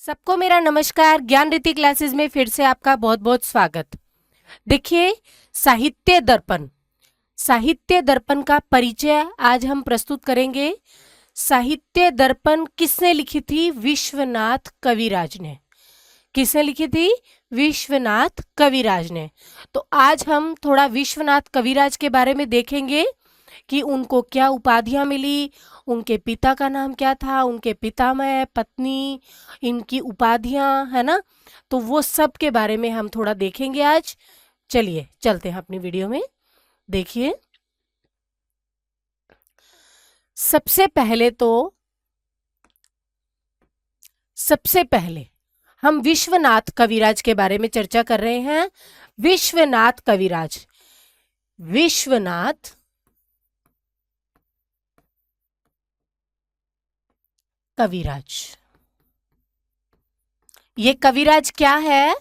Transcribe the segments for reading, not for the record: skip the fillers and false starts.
सबको मेरा नमस्कार। ज्ञान रीति क्लासेस में फिर से आपका बहुत बहुत स्वागत। देखिए, साहित्य दर्पण का परिचय आज हम प्रस्तुत करेंगे। साहित्य दर्पण किसने लिखी थी? विश्वनाथ कविराज ने। किसने लिखी थी? विश्वनाथ कविराज ने। तो आज हम थोड़ा विश्वनाथ कविराज के बारे में देखेंगे कि उनको क्या उपाधियां मिली, उनके पिता का नाम क्या था, उनके पितामह, पत्नी, इनकी उपाधियां, है ना। तो वो सब के बारे में हम थोड़ा देखेंगे आज। चलिए चलते हैं अपनी वीडियो में। देखिए, सबसे पहले हम विश्वनाथ कविराज के बारे में चर्चा कर रहे हैं। विश्वनाथ कविराज, विश्वनाथ कविराज, ये कविराज क्या है?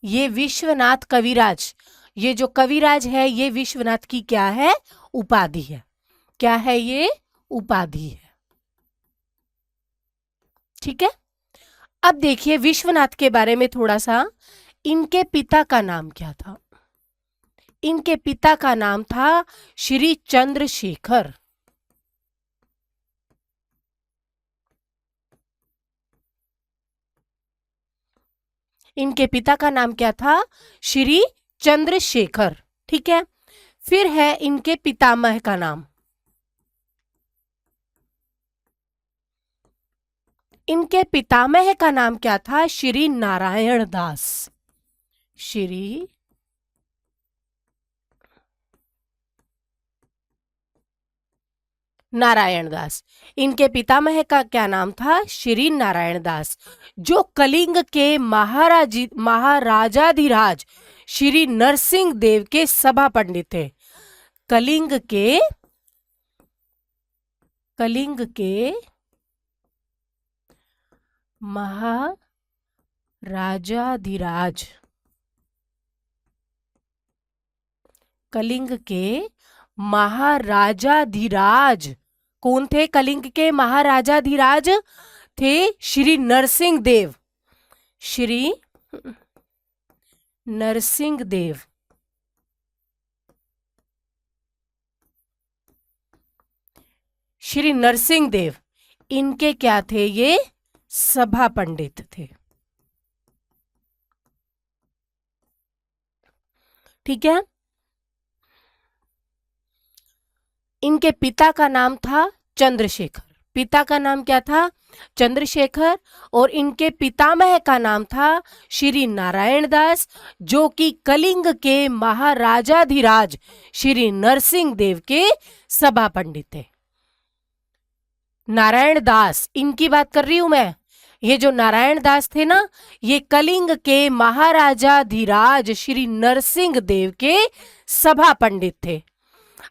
ये विश्वनाथ कविराज, ये जो कविराज है ये विश्वनाथ की क्या है? उपाधि है। क्या है ये? उपाधि है। ठीक है। अब देखिए विश्वनाथ के बारे में थोड़ा सा। इनके पिता का नाम क्या था? इनके पिता का नाम था श्री चंद्रशेखर। इनके पिता का नाम क्या था? श्री चंद्रशेखर। ठीक है। फिर है इनके पितामह का नाम। इनके पितामह का नाम क्या था? श्री नारायण दास। श्री नारायण दास। इनके पितामह का क्या नाम था? श्री नारायण दास, जो कलिंग के महाराजाधिराज श्री नरसिंह देव के सभा पंडित थे। कलिंग के महाराजाधिराज, कलिंग के महाराजाधिराज कौन थे? कलिंग के महाराजाधिराज थे श्री नरसिंह देव। श्री नरसिंह देव। श्री नरसिंह देव इनके क्या थे? ये सभा पंडित थे। ठीक है। इनके पिता का नाम था चंद्रशेखर। पिता का नाम क्या था? चंद्रशेखर। और इनके पितामह का नाम था श्री नारायण दास, जो कि कलिंग के महाराजाधिराज श्री नरसिंह देव के सभा पंडित थे। नारायण दास, इनकी बात कर रही हूं मैं। ये जो नारायण दास थे ना, ये कलिंग के महाराजाधिराज श्री नरसिंह देव के सभा पंडित थे।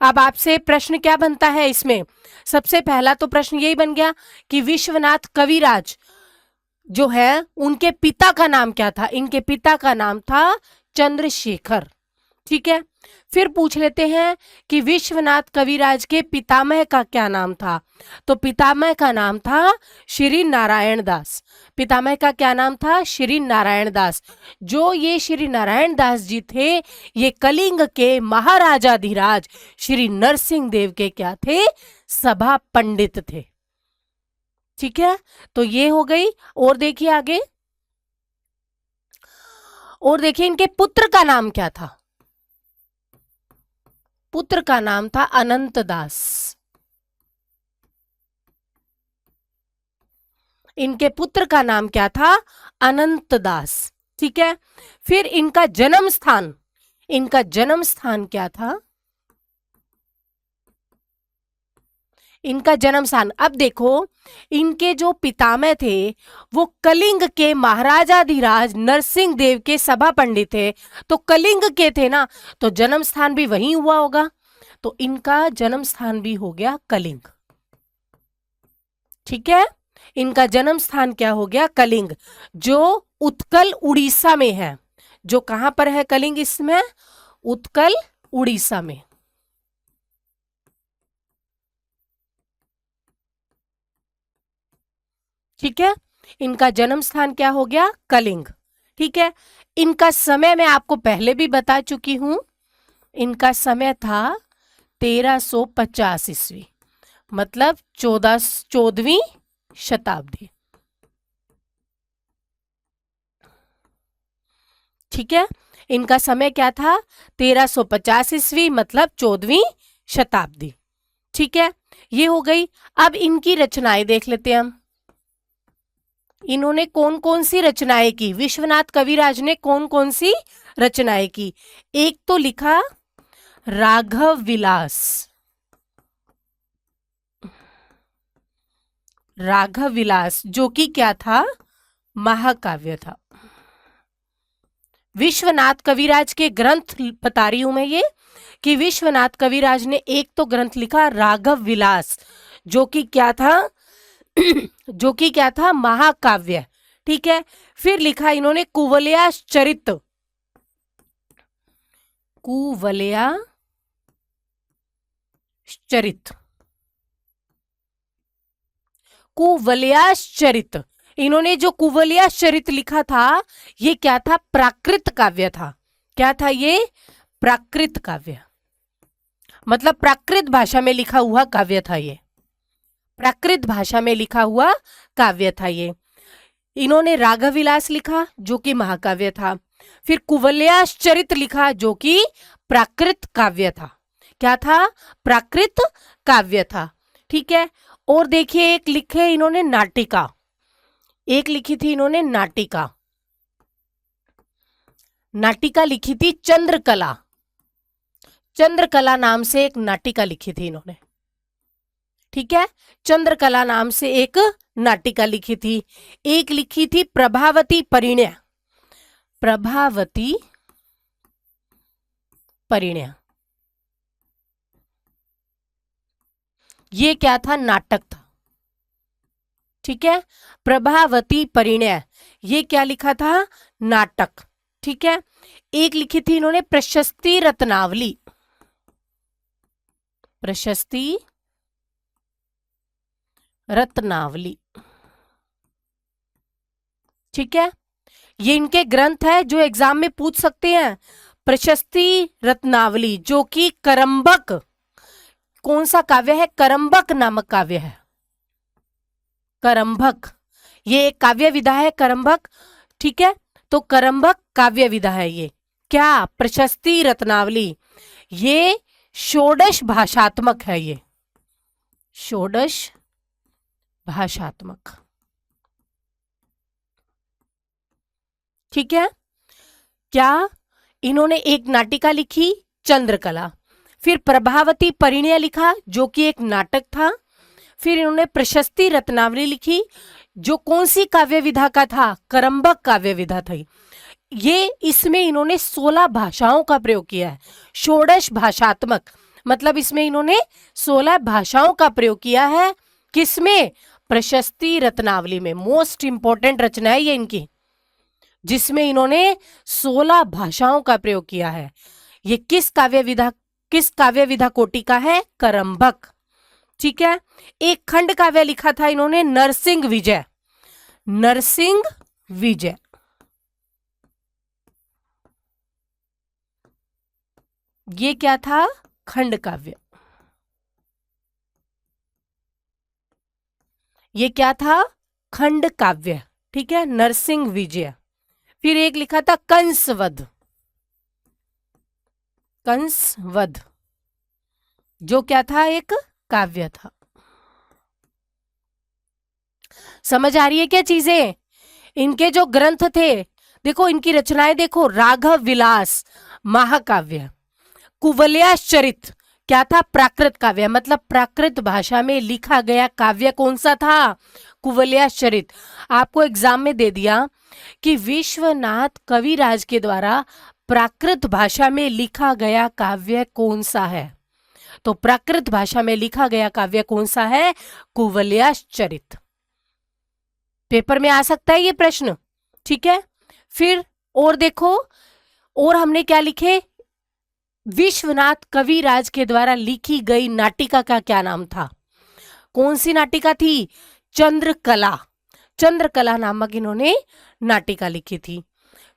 अब आपसे प्रश्न क्या बनता है इसमें? सबसे पहला तो प्रश्न यही बन गया कि विश्वनाथ कविराज जो है उनके पिता का नाम क्या था? इनके पिता का नाम था चंद्रशेखर। ठीक है। फिर पूछ लेते हैं कि विश्वनाथ कविराज के पितामह का क्या नाम था? तो पितामह का नाम था श्री नारायण दास। पितामह का क्या नाम था? श्री नारायण दास। जो ये श्री नारायण दास जी थे, ये कलिंग के महाराजाधिराज श्री नरसिंह देव के क्या थे? सभा पंडित थे। ठीक है। तो ये हो गई। और देखिए आगे, और देखिए इनके पुत्र का नाम क्या था? पुत्र का नाम था अनंत दास। इनके पुत्र का नाम क्या था? अनंत दास। ठीक है। फिर इनका जन्म स्थान, इनका जन्म स्थान क्या था? इनका जन्म स्थान, अब देखो, इनके जो पितामह थे वो कलिंग के महाराजाधिराज नरसिंह देव के सभा पंडित थे। तो कलिंग के थे ना, तो जन्म स्थान भी वहीं हुआ होगा। तो इनका जन्म स्थान भी हो गया कलिंग। ठीक है। इनका जन्म स्थान क्या हो गया? कलिंग, जो उत्कल उड़ीसा में है। जो कहां पर है कलिंग? इसमें उत्कल उड़ीसा में। ठीक है। इनका जन्म स्थान क्या हो गया? कलिंग। ठीक है, इनका समय मैं आपको पहले भी बता चुकी हूं, इनका समय था 1350 ईस्वी, मतलब 14वीं शताब्दी। ठीक है, इनका समय क्या था? 1350 ईस्वी, मतलब 14वीं शताब्दी। ठीक है, ये हो गई। अब इनकी रचनाएं देख लेते हैं हम। इन्होंने कौन कौन सी रचनाएं की? विश्वनाथ कविराज ने कौन कौन सी रचनाएं की? एक तो लिखा राघव विलास। राघव विलास जो कि क्या था? महाकाव्य था। विश्वनाथ कविराज के ग्रंथ बता रही हूं मैं ये, कि विश्वनाथ कविराज ने एक तो ग्रंथ लिखा राघव विलास, जो कि क्या था? जो कि क्या था? महाकाव्य। ठीक है, फिर लिखा इन्होंने कुवलया चरित। कुवलया चरित, कुवलयास चरित। इन्होंने जो कुवलयास चरित लिखा था, ये क्या था? प्राकृत काव्य था। क्या था ये? प्राकृत काव्य, मतलब प्राकृत भाषा में लिखा हुआ काव्य था ये। प्राकृत भाषा में लिखा हुआ काव्य था ये। इन्होंने राघव विलास लिखा जो कि महाकाव्य था, फिर कुवलयास चरित लिखा जो कि प्राकृत काव्य था। क्या था? प्राकृत काव्य था। ठीक है, और देखिए एक लिखे इन्होंने नाटिका, एक लिखी थी इन्होंने नाटिका। नाटिका लिखी थी चंद्रकला। चंद्रकला नाम से एक नाटिका लिखी थी इन्होंने। ठीक है, चंद्रकला नाम से एक नाटिका लिखी थी। एक लिखी थी प्रभावती परिणय। प्रभावती परिणय, ये क्या था? नाटक था। ठीक है, प्रभावती परिणय, ये क्या लिखा था? नाटक। ठीक है, एक लिखी थी इन्होंने प्रशस्ति रत्नावली। प्रशस्ति रत्नावली। ठीक है, ये इनके ग्रंथ है जो एग्जाम में पूछ सकते हैं। प्रशस्ति रत्नावली जो कि करंबक, कौन सा काव्य है? करंबक नामक काव्य है। करंबक, ये एक काव्य विधा है करंबक। ठीक है, तो करंबक काव्य विधा है ये। क्या? प्रशस्ति रत्नावली। ये षोडश भाषात्मक है, ये षोडश भाषात्मक। ठीक है, क्या? इन्होंने एक नाटिका लिखी चंद्रकला, फिर प्रभावती परिणय लिखा जो कि एक नाटक था, फिर इन्होंने प्रशस्ति रत्नावली लिखी जो कौन सी काव्य विधा का था? करंबक काव्य विधा थी। ये इसमें इन्होंने 16 भाषाओं का प्रयोग किया है। षोडश भाषात्मक, मतलब इसमें इन्होंने 16 भाषाओं का प्रयोग किया है। किसमें? प्रशस्ति रत्नावली में। मोस्ट इंपॉर्टेंट रचना है ये इनकी, जिसमें इन्होंने 16 भाषाओं का प्रयोग किया है। ये किस काव्य विधा कोटि का है? करंबक। ठीक है, एक खंड काव्य लिखा था इन्होंने नरसिंह विजय। नरसिंह विजय, ये क्या था? खंड काव्य। ये क्या था? खंड काव्य। ठीक है, नरसिंह विजय। फिर एक लिखा था कंसवध। कंसवध जो क्या था? एक काव्य था। समझ आ रही है क्या चीजें? इनके जो ग्रंथ थे, देखो इनकी रचनाएं देखो। राघव विलास महाकाव्य, कुवलयास चरित क्या था? प्राकृत काव्य, मतलब प्राकृत भाषा में लिखा गया काव्य कौन सा था? कुवलयास चरित। आपको एग्जाम में दे दिया कि विश्वनाथ कविराज के द्वारा प्राकृत भाषा में लिखा गया काव्य कौन सा है? तो प्राकृत भाषा में लिखा गया काव्य कौन सा है? कुवलयास चरित। पेपर में आ सकता है ये प्रश्न। ठीक है, फिर और देखो, और हमने क्या लिखे? विश्वनाथ कविराज के द्वारा लिखी गई नाटिका का क्या नाम था? कौन सी नाटिका थी? चंद्रकला। चंद्रकला नामक इन्होंने नाटिका लिखी थी।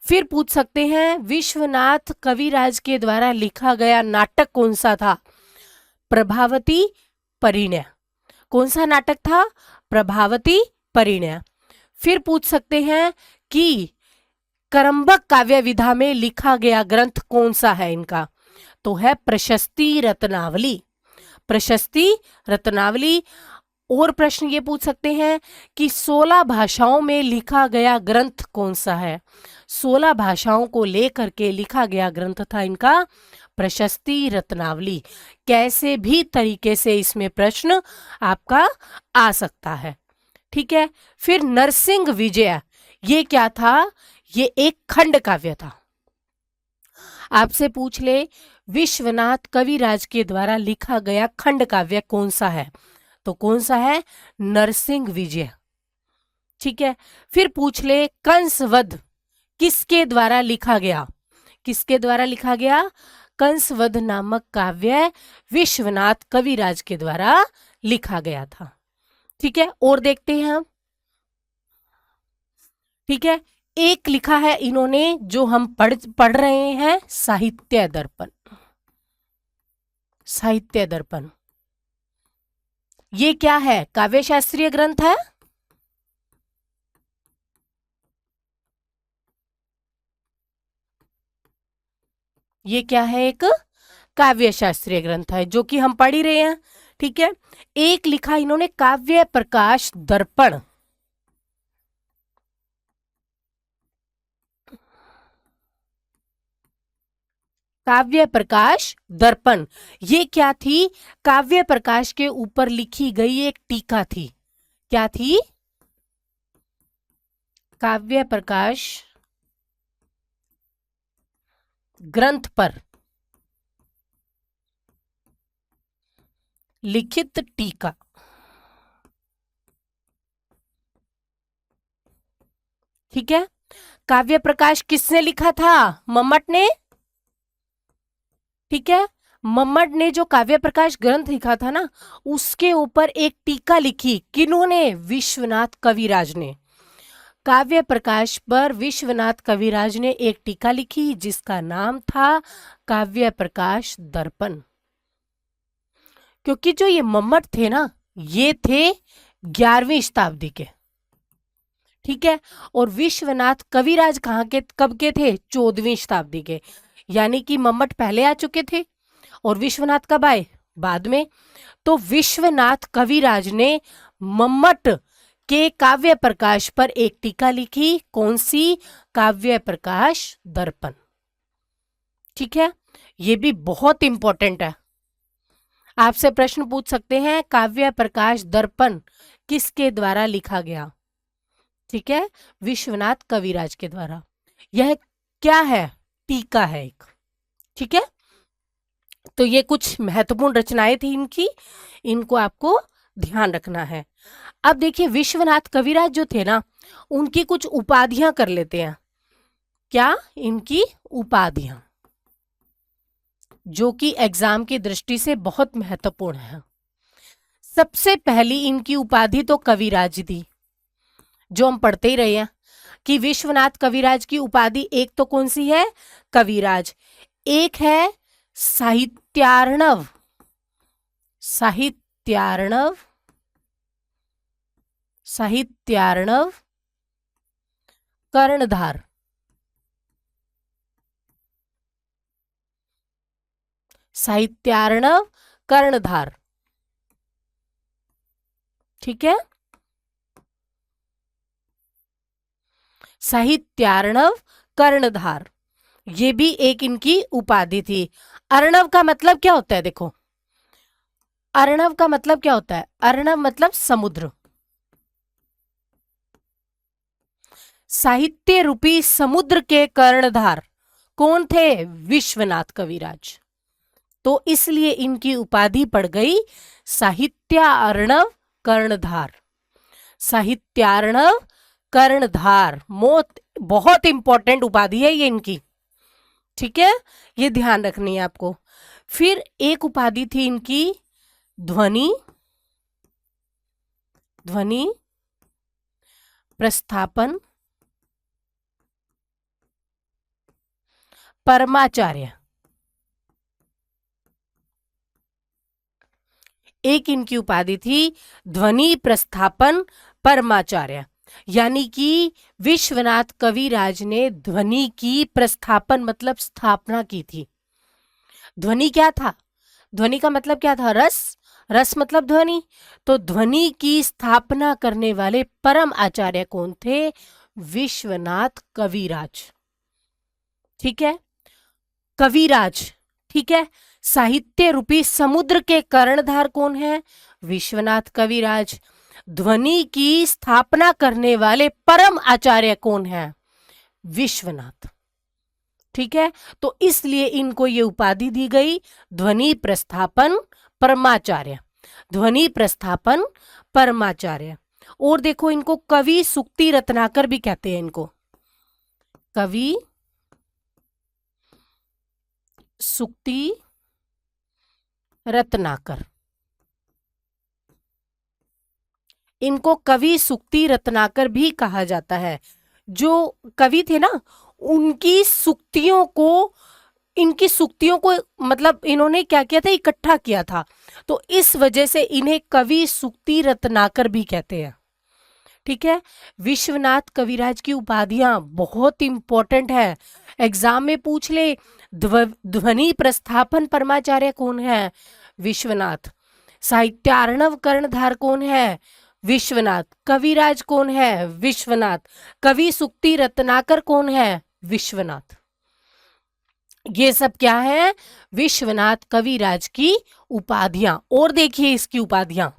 फिर पूछ सकते हैं विश्वनाथ कविराज के द्वारा लिखा गया नाटक कौन सा था? प्रभावती परिणय। कौन सा नाटक था? प्रभावती परिणय। फिर पूछ सकते हैं कि करंबक काव्य विधा में लिखा गया ग्रंथ कौन सा है इनका? तो है प्रशस्ति रत्नावली। प्रशस्ति रत्नावली। और प्रश्न ये पूछ सकते हैं कि 16 भाषाओं में लिखा गया ग्रंथ कौन सा है? 16 भाषाओं को लेकर के लिखा गया ग्रंथ था इनका प्रशस्ति रत्नावली। कैसे भी तरीके से इसमें प्रश्न आपका आ सकता है। ठीक है। फिर नरसिंह विजय, ये क्या था? ये एक खंड काव्य था। आपसे पूछ ले विश्वनाथ कविराज के द्वारा लिखा गया खंड काव्य कौन सा है? तो कौन सा है? नरसिंह विजय। ठीक है। फिर पूछ ले कंसवध किसके द्वारा लिखा गया? किसके द्वारा लिखा गया? कंसवध नामक काव्य विश्वनाथ कविराज के द्वारा लिखा गया था। ठीक है। और देखते हैं हम। ठीक है। एक लिखा है इन्होंने जो हम पढ़ रहे हैं, साहित्य दर्पण। साहित्य दर्पण ये क्या है? काव्य शास्त्रीय ग्रंथ है। ये क्या है? एक काव्य शास्त्रीय ग्रंथ है जो कि हम पढ़ ही रहे हैं। ठीक है। एक लिखा इन्होंने काव्य प्रकाश दर्पण। काव्य प्रकाश दर्पण ये क्या थी? काव्य प्रकाश के ऊपर लिखी गई एक टीका थी। क्या थी? काव्य प्रकाश ग्रंथ पर लिखित टीका। ठीक है। काव्य प्रकाश किसने लिखा था? मम्मट ने। ठीक है। मम्मट ने जो काव्य प्रकाश ग्रंथ लिखा था ना, उसके ऊपर एक टीका लिखी। किन्होंने? विश्वनाथ कविराज ने। काव्य प्रकाश पर विश्वनाथ कविराज ने एक टीका लिखी जिसका नाम था काव्य प्रकाश दर्पण। क्योंकि जो ये मम्मट थे ना, ये थे 11वीं शताब्दी के। ठीक है। और विश्वनाथ कविराज कब के थे? 14वीं शताब्दी के। यानी कि मम्मट पहले आ चुके थे और विश्वनाथ कब आए? बाद में। तो विश्वनाथ कविराज ने मम्मट के काव्य प्रकाश पर एक टीका लिखी। कौन सी? काव्य प्रकाश दर्पण। ठीक है। ये भी बहुत इंपॉर्टेंट है। आपसे प्रश्न पूछ सकते हैं काव्य प्रकाश दर्पण किसके द्वारा लिखा गया? ठीक है। विश्वनाथ कविराज के द्वारा। यह क्या है? टीका है एक। ठीक है। तो ये कुछ महत्वपूर्ण रचनाएं थी इनकी, इनको आपको ध्यान रखना है। अब देखिए विश्वनाथ कविराज जो थे ना, उनकी कुछ उपाधियां कर लेते हैं। क्या? इनकी उपाधियां जो कि एग्जाम की दृष्टि से बहुत महत्वपूर्ण है। सबसे पहली इनकी उपाधि तो कविराज थी, जो हम पढ़ते ही रहे हैं कि विश्वनाथ कविराज की उपाधि एक तो कौन सी है? कविराज। एक है साहित्यार्णव। साहित्यार्णव। साहित्यार्णव कर्णधार। साहित्यार्णव कर्णधार। ठीक है। साहित्यार्णव कर्णधार ये भी एक इनकी उपाधि थी। अर्णव का मतलब क्या होता है? देखो, अर्णव का मतलब क्या होता है? अर्णव मतलब समुद्र। साहित्य रूपी समुद्र के कर्णधार कौन थे? विश्वनाथ कविराज। तो इसलिए इनकी उपाधि पड़ गई साहित्यार्णव कर्णधार। साहित्यार्णव कर्णधार बहुत इंपॉर्टेंट उपाधि है ये इनकी। ठीक है। ये ध्यान रखनी है आपको। फिर एक उपाधि थी इनकी ध्वनि। ध्वनि प्रस्थापन परमाचार्य। एक इनकी उपाधि थी ध्वनि प्रस्थापन परमाचार्य, यानी कि विश्वनाथ कविराज ने ध्वनि की प्रस्थापन मतलब स्थापना की थी। ध्वनि क्या था? ध्वनि का मतलब क्या था? रस। रस मतलब ध्वनि। तो ध्वनि की स्थापना करने वाले परम आचार्य कौन थे? विश्वनाथ कविराज। ठीक है, कविराज। ठीक है, साहित्य रूपी समुद्र के कर्णधार कौन है? विश्वनाथ कविराज। ध्वनि की स्थापना करने वाले परम आचार्य कौन है? विश्वनाथ। ठीक है, तो इसलिए इनको ये उपाधि दी गई ध्वनि प्रस्थापन परमाचार्य। ध्वनि प्रस्थापन परमाचार्य। और देखो, इनको कवि सुक्ति रत्नाकर भी कहते हैं। इनको कवि सुक्ति रत्नाकर, इनको कवि सुक्ति रत्नाकर भी कहा जाता है। जो कवि थे ना, उनकी सुक्तियों को, इनकी सुक्तियों को मतलब इन्होंने क्या किया था? इकट्ठा किया था। तो इस वजह से इन्हें कवि सुक्ति रत्नाकर भी कहते हैं। ठीक है, विश्वनाथ कविराज की उपाधियां बहुत इंपॉर्टेंट है, एग्जाम में पूछ ले। ध्वनि प्रस्थापन परमाचार्य कौन है? विश्वनाथ। साहित्यार्णव कर्णधार कौन है? विश्वनाथ। कविराज कौन है? विश्वनाथ। कवि सुक्ति रत्नाकर कौन है? विश्वनाथ। ये सब क्या है? विश्वनाथ कविराज की उपाधियां। और देखिए इसकी उपाधियां,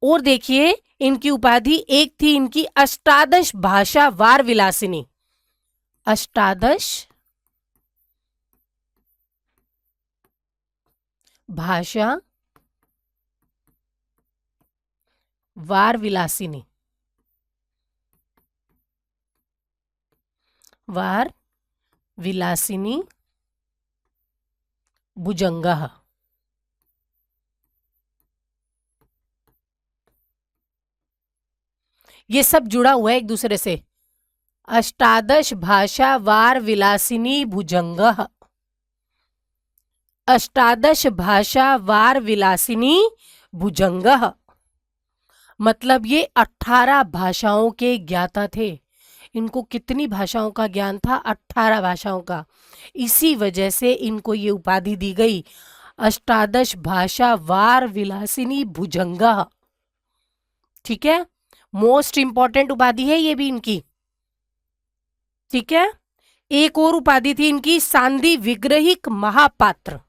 और देखिए इनकी उपाधि एक थी इनकी अष्टादश भाषा वार विलासिनी। अष्टादश भाषा वार विलासिनी। वार विलासिनी भुजंगः। ये सब जुड़ा हुआ है एक दूसरे से। अष्टादश भाषा वार विलासिनी भुजंगः। अष्टादश भाषा वार विलासिनी भुजंगः मतलब ये 18 भाषाओं के ज्ञाता थे। इनको कितनी भाषाओं का ज्ञान था? 18 भाषाओं का। इसी वजह से इनको ये उपाधि दी गई अष्टादश भाषा वार विलासिनी भुजंगा। ठीक है, मोस्ट इंपॉर्टेंट उपाधि है ये भी इनकी। ठीक है, एक और उपाधि थी इनकी सांधी विग्रहिक महापात्र।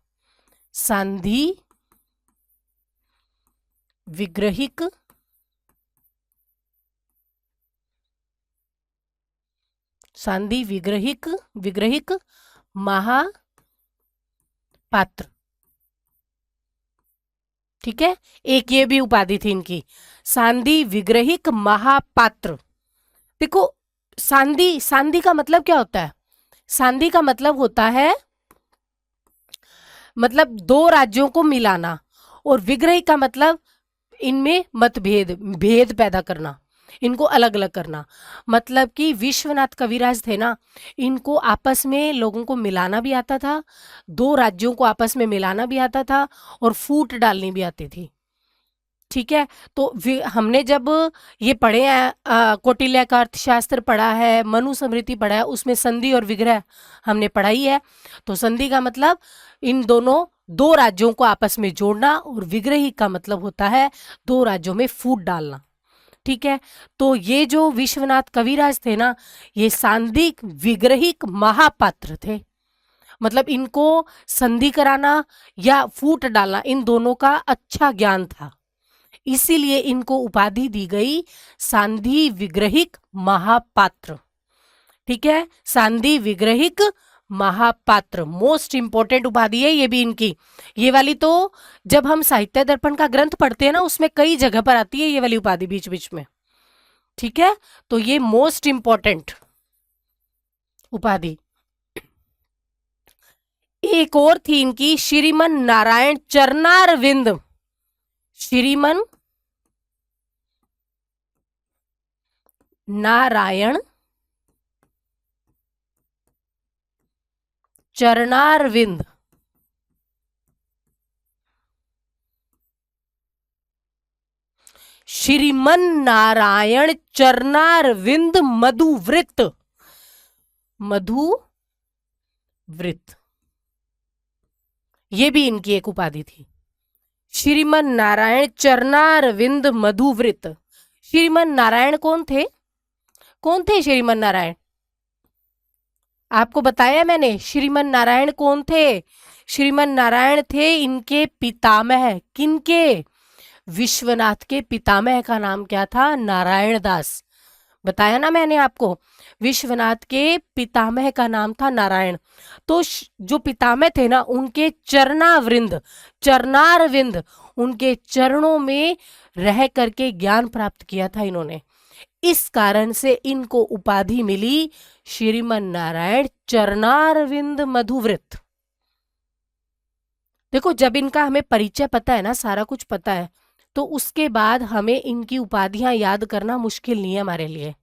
सांधी विग्रहिक सांधी विग्रहिक विग्रहिक महापात्र। ठीक है, एक ये भी उपाधि थी इनकी सांधी विग्रहिक महापात्र। देखो, सांधी, सांधी का मतलब क्या होता है? सांधी का मतलब होता है मतलब दो राज्यों को मिलाना, और विग्रह का मतलब इनमें मतभेद, भेद पैदा करना, इनको अलग अलग करना। मतलब कि विश्वनाथ कविराज थे ना, इनको आपस में लोगों को मिलाना भी आता था, दो राज्यों को आपस में मिलाना भी आता था, और फूट डालनी भी आती थी। ठीक है, तो हमने जब ये पढ़े हैं, कौटिल्य का अर्थशास्त्र पढ़ा है, मनुस्मृति पढ़ा है, उसमें संधि और विग्रह हमने पढ़ाई है। तो संधि का मतलब इन दोनों दो राज्यों को आपस में जोड़ना, और विग्रही का मतलब होता है दो राज्यों में फूट डालना। ठीक है, तो ये जो विश्वनाथ कविराज थे ना, ये सांधिक विग्रहिक महापात्र थे। मतलब इनको संधि कराना या फूट डालना, इन दोनों का अच्छा ज्ञान था, इसीलिए इनको उपाधि दी गई सांधी विग्रहिक महापात्र। ठीक है, सांधी विग्रहिक महापात्र मोस्ट इंपॉर्टेंट उपाधि है ये भी इनकी। ये वाली तो जब हम साहित्य दर्पण का ग्रंथ पढ़ते हैं ना, उसमें कई जगह पर आती है ये वाली उपाधि बीच बीच में। ठीक है, तो ये मोस्ट इंपॉर्टेंट उपाधि। एक और थी इनकी श्रीमन नारायण चरणारविंद। श्रीमन नारायण चरणारविंद श्रीमन नारायण चरणारविंद मधुव्रत। मधुव्रत ये भी इनकी एक उपाधि थी। श्रीमन नारायण चरणारविंद मधुव्रत। श्रीमन नारायण कौन थे? कौन थे श्रीमन नारायण? आपको बताया मैंने श्रीमन नारायण कौन थे। श्रीमन नारायण थे इनके पितामह। किनके? विश्वनाथ के पितामह का नाम क्या था? नारायण दास। बताया ना मैंने आपको, विश्वनाथ के पितामह का नाम था नारायण। तो जो पितामह थे ना, उनके चरणारविंद उनके चरणों में रह करके ज्ञान प्राप्त किया था इन्होंने। इस कारण से इनको उपाधि मिली श्रीमन नारायण चरणारविंद मधुव्रत। देखो, जब इनका हमें परिचय पता है ना, सारा कुछ पता है, तो उसके बाद हमें इनकी उपाधियां याद करना मुश्किल नहीं है हमारे लिए।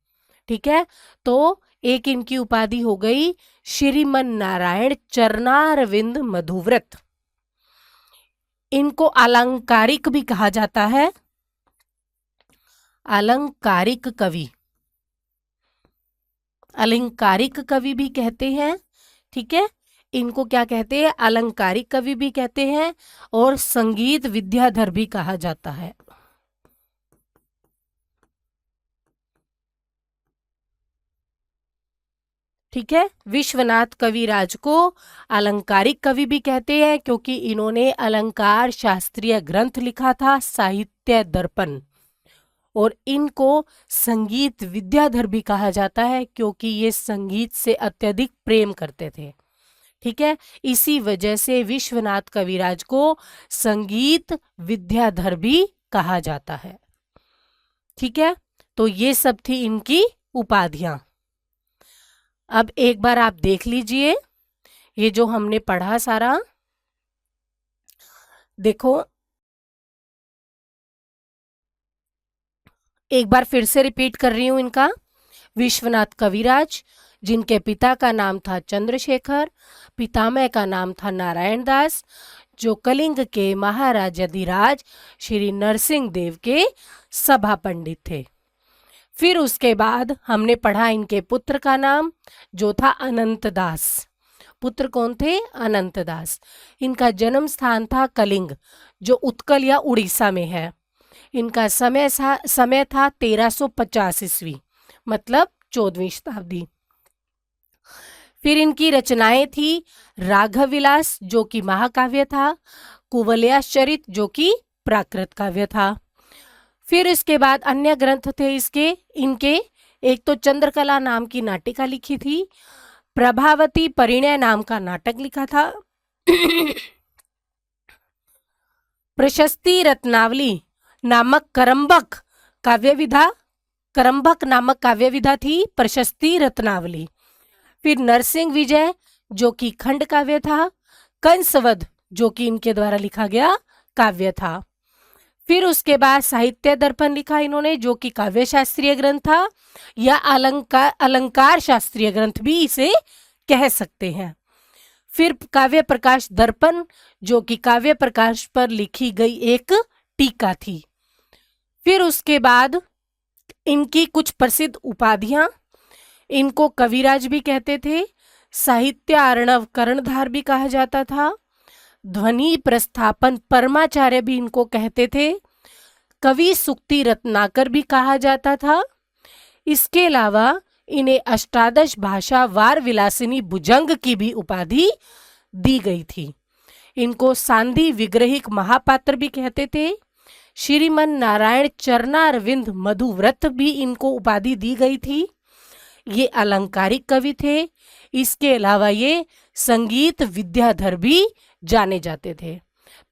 ठीक है, तो एक इनकी उपाधि हो गई श्रीमन नारायण चरणारविंद मधुव्रत। इनको अलंकारिक भी कहा जाता है, अलंकारिक कवि, अलंकारिक कवि भी कहते हैं। ठीक है, इनको क्या कहते हैं? अलंकारिक कवि भी कहते हैं और संगीत विद्याधर भी कहा जाता है। ठीक है, विश्वनाथ कविराज को अलंकारिक कवि भी कहते हैं क्योंकि इन्होंने अलंकार शास्त्रीय ग्रंथ लिखा था, साहित्य दर्पण। और इनको संगीत विद्याधर भी कहा जाता है क्योंकि ये संगीत से अत्यधिक प्रेम करते थे। ठीक है, इसी वजह से विश्वनाथ कविराज को संगीत विद्याधर भी कहा जाता है। ठीक है, तो ये सब थी इनकी उपाधियां। अब एक बार आप देख लीजिए ये जो हमने पढ़ा सारा। देखो, एक बार फिर से रिपीट कर रही हूं इनका। विश्वनाथ कविराज, जिनके पिता का नाम था चंद्रशेखर, पितामह का नाम था नारायण दास, जो कलिंग के महाराजाधिराज श्री नरसिंह देव के सभा पंडित थे। फिर उसके बाद हमने पढ़ा इनके पुत्र का नाम, जो था अनंत दास। पुत्र कौन थे? अनंत दास। इनका जन्म स्थान था कलिंग, जो उत्कल या उड़ीसा में है। इनका समय था 1350 ईस्वी, मतलब 14वीं शताब्दी। फिर इनकी रचनाएं थी राघव विलास, जो कि महाकाव्य था, कुवलयाश्चरित, जो कि प्राकृत काव्य था। फिर इसके बाद अन्य ग्रंथ थे इनके। एक तो चंद्रकला नाम की नाटिका लिखी थी, प्रभावती परिणय नाम का नाटक लिखा था, प्रशस्ति रत्नावली नामक करंबक नामक काव्य विधा थी, प्रशस्ति रत्नावली। फिर नरसिंह विजय, जो कि खंड काव्य था, कंसवध, जो कि इनके द्वारा लिखा गया काव्य था। फिर उसके बाद साहित्य दर्पण लिखा इन्होंने, जो कि काव्य शास्त्रीय ग्रंथ था या अलंकार शास्त्रीय ग्रंथ भी इसे कह सकते हैं। फिर काव्य प्रकाश दर्पण, जो कि काव्य प्रकाश पर लिखी गई एक टीका थी। फिर उसके बाद इनकी कुछ प्रसिद्ध उपाधियां, इनको कविराज भी कहते थे, साहित्य अर्णव कर्णधार भी कहा जाता था, ध्वनि प्रस्थापन परमाचार्य भी इनको कहते थे, कवि सुक्ति रत्नाकर भी कहा जाता था। इसके अलावा इन्हें अष्टादश भाषा वार विलासिनी भुजंग की भी उपाधि दी गई थी। इनको सांधी विग्रहिक महापात्र भी कहते थे। श्रीमन नारायण चरणारविंद मधुव्रत भी इनको उपाधि दी गई थी। ये अलंकारिक कवि थे। इसके अलावा ये संगीत विद्याधर भी जाने जाते थे।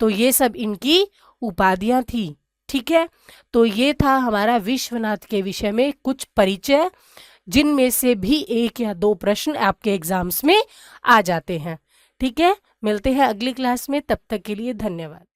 तो ये सब इनकी उपाधियां थी। ठीक है, तो ये था हमारा विश्वनाथ के विषय में कुछ परिचय, जिनमें से भी 1 या 2 प्रश्न आपके एग्जाम्स में आ जाते हैं। ठीक है, मिलते हैं अगली क्लास में, तब तक के लिए धन्यवाद।